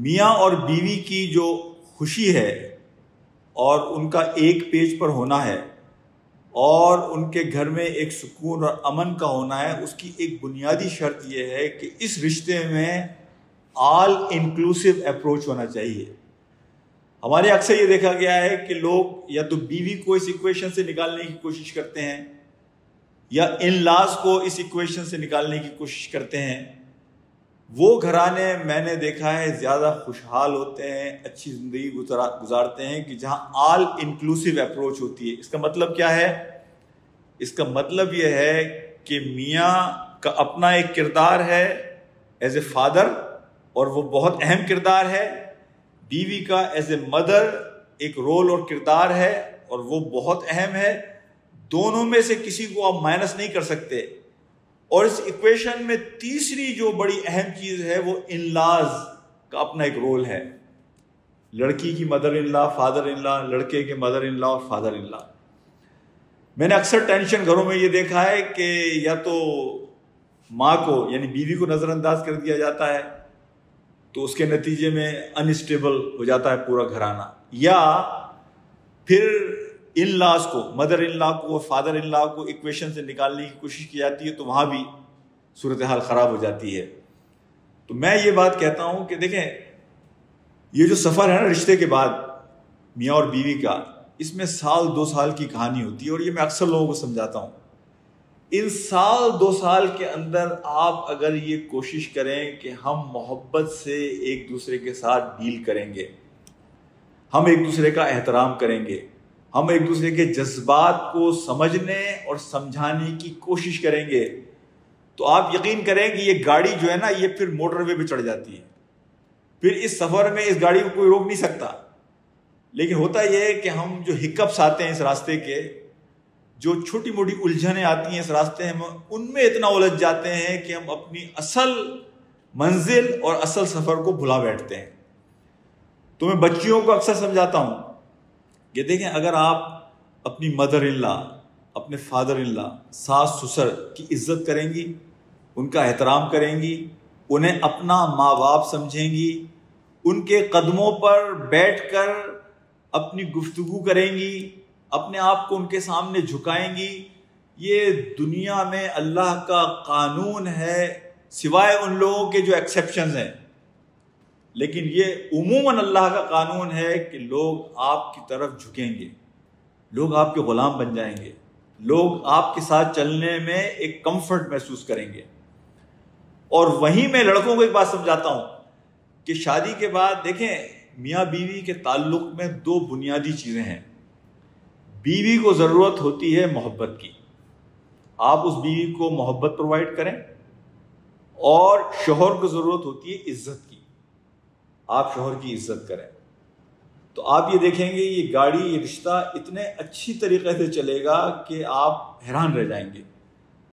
میاں اور بیوی کی جو خوشی ہے اور ان کا ایک پیج پر ہونا ہے اور ان کے گھر میں ایک سکون اور امن کا ہونا ہے، اس کی ایک بنیادی شرط یہ ہے کہ اس رشتے میں آل انکلوسیو اپروچ ہونا چاہیے۔ ہمارے اکثر یہ دیکھا گیا ہے کہ لوگ یا تو بیوی کو اس ایکویشن سے نکالنے کی کوشش کرتے ہیں یا ان لاز کو اس ایکویشن سے نکالنے کی کوشش کرتے ہیں۔ وہ گھرانے میں نے دیکھا ہے زیادہ خوشحال ہوتے ہیں، اچھی زندگی گزارتے ہیں کہ جہاں آل انکلوسیو اپروچ ہوتی ہے۔ اس کا مطلب کیا ہے؟ اس کا مطلب یہ ہے کہ میاں کا اپنا ایک کردار ہے ایز اے فادر، اور وہ بہت اہم کردار ہے۔ بیوی کا ایز اے مدر ایک رول اور کردار ہے اور وہ بہت اہم ہے۔ دونوں میں سے کسی کو آپ مائنس نہیں کر سکتے۔ اور اس ایکویشن میں تیسری جو بڑی اہم چیز ہے وہ ان لاز کا اپنا ایک رول ہے۔ لڑکی کی mother in law, father in لا، لڑکے کے مدر ان لا اور فادر ان لا۔ میں نے اکثر ٹینشن گھروں میں یہ دیکھا ہے کہ یا تو ماں کو یعنی بیوی کو نظر انداز کر دیا جاتا ہے تو اس کے نتیجے میں انسٹیبل ہو جاتا ہے پورا گھرانہ، یا پھر ان لاز کو، مدر ان لا کو اور فادر ان لا کو ایکویشن سے نکالنے کی کوشش کی جاتی ہے تو وہاں بھی صورتحال خراب ہو جاتی ہے۔ تو میں یہ بات کہتا ہوں کہ دیکھیں، یہ جو سفر ہے نا رشتے کے بعد میاں اور بیوی کا، اس میں سال دو سال کی کہانی ہوتی ہے، اور یہ میں اکثر لوگوں کو سمجھاتا ہوں۔ ان سال دو سال کے اندر آپ اگر یہ کوشش کریں کہ ہم محبت سے ایک دوسرے کے ساتھ ڈیل کریں گے، ہم ایک دوسرے کا احترام کریں گے، ہم ایک دوسرے کے جذبات کو سمجھنے اور سمجھانے کی کوشش کریں گے، تو آپ یقین کریں کہ یہ گاڑی جو ہے نا یہ پھر موٹر وے پہ چڑھ جاتی ہے۔ پھر اس سفر میں اس گاڑی کو کوئی روک نہیں سکتا۔ لیکن ہوتا یہ ہے کہ ہم جو ہکپس آتے ہیں اس راستے کے، جو چھوٹی موٹی الجھنیں آتی ہیں اس راستے میں، ان میں اتنا الجھ جاتے ہیں کہ ہم اپنی اصل منزل اور اصل سفر کو بھلا بیٹھتے ہیں۔ تو میں بچیوں کو اکثر سمجھاتا ہوں کہ دیکھیں، اگر آپ اپنی مدر ان لا، اپنے فادر ان لا، ساس سسر کی عزت کریں گی، ان کا احترام کریں گی، انہیں اپنا ماں باپ سمجھیں گی، ان کے قدموں پر بیٹھ کر اپنی گفتگو کریں گی، اپنے آپ کو ان کے سامنے جھکائیں گی، یہ دنیا میں اللہ کا قانون ہے، سوائے ان لوگوں کے جو ایکسیپشنز ہیں، لیکن یہ عموماً اللہ کا قانون ہے کہ لوگ آپ کی طرف جھکیں گے، لوگ آپ کے غلام بن جائیں گے، لوگ آپ کے ساتھ چلنے میں ایک کمفرٹ محسوس کریں گے۔ اور وہیں میں لڑکوں کو ایک بات سمجھاتا ہوں کہ شادی کے بعد دیکھیں، میاں بیوی کے تعلق میں دو بنیادی چیزیں ہیں۔ بیوی کو ضرورت ہوتی ہے محبت کی، آپ اس بیوی کو محبت پرووائڈ کریں، اور شوہر کو ضرورت ہوتی ہے عزت کی، آپ شوہر کی عزت کریں۔ تو آپ یہ دیکھیں گے یہ گاڑی، یہ رشتہ اتنے اچھی طریقے سے چلے گا کہ آپ حیران رہ جائیں گے۔